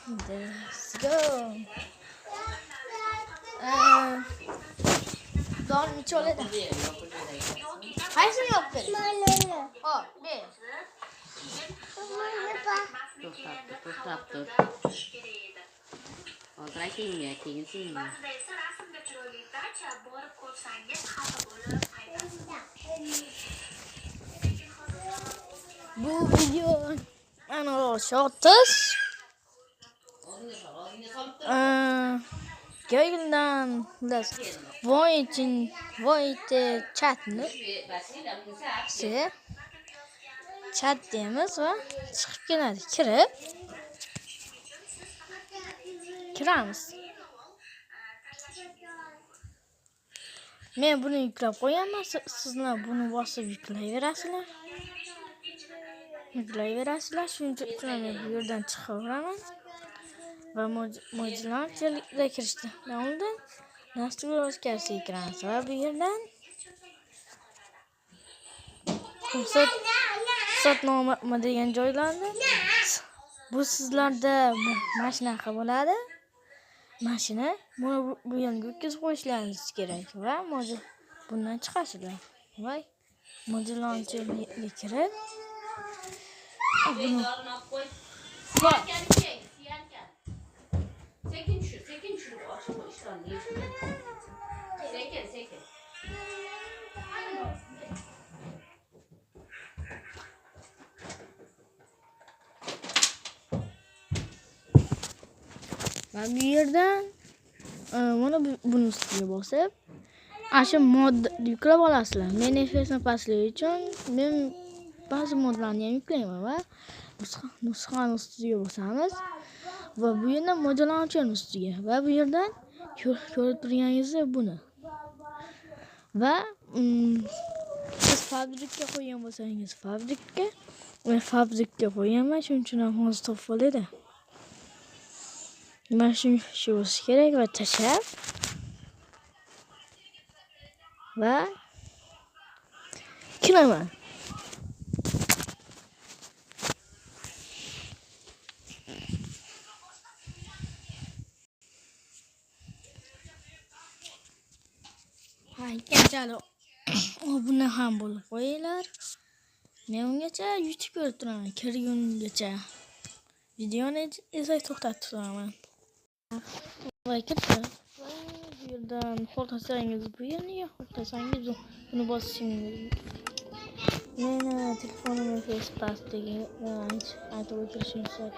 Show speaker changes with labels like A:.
A: Let's go. Don içoleda. Qaysini yopding? Mana. Hop, ber.
B: To'xtab tur. Hozir aytingga, keyin senga.
A: Bu video ana shortish. Yayından voice chatni chat deymiz va chiqib keladi. Kiramiz. Men buni yuklab qo'yaman, sizlar buni bosib yuklayverasizlar. Shuning uchun men bu yerdan chiqaveraman. Va mo'jizalarga kirishdi. Undan nastroyga kiramiz va bu yerdan ruxsatnoma degan joylarni bu sizlarda mashinaqa bo'ladi. Mashina bu yerga o'tkazib qo'yishlaringiz kerak va bundan chiqasizlar. Va mo'jizalarga kirib
B: Sekin tushir, ochib qo'yishlarni. Sekin.
A: Va bu yerdan mana buni ustiga bosib, shu modda yuklab olasizlar. Men nefesni pastligi uchun men ba'zi modlarni ham yuklayman va nusxani ustiga bosamiz. Va bu yerdan mo'jizalar ustiga va bu yerdan ko'rib turganingizdek buni. Va siz fabrikga qo'ygan bo'lsangiz fabrikga qo'yaman, shuning uchun ham hozir topib oladi. Mana shu bo'lsa kerak va tashab va kiraman. Kechalo. Buni ham bo'lib qo'yinglar. Men ungacha YouTube ko'rib turaman, kirgungacha. Videoni esa to'xtatib turaman. Va kirdi. Bu yerdan xohlasangiz bu yerni, xohlasangiz buni bosishingiz. Meni telefonimga pastdagi aytib o'tirishim kerak.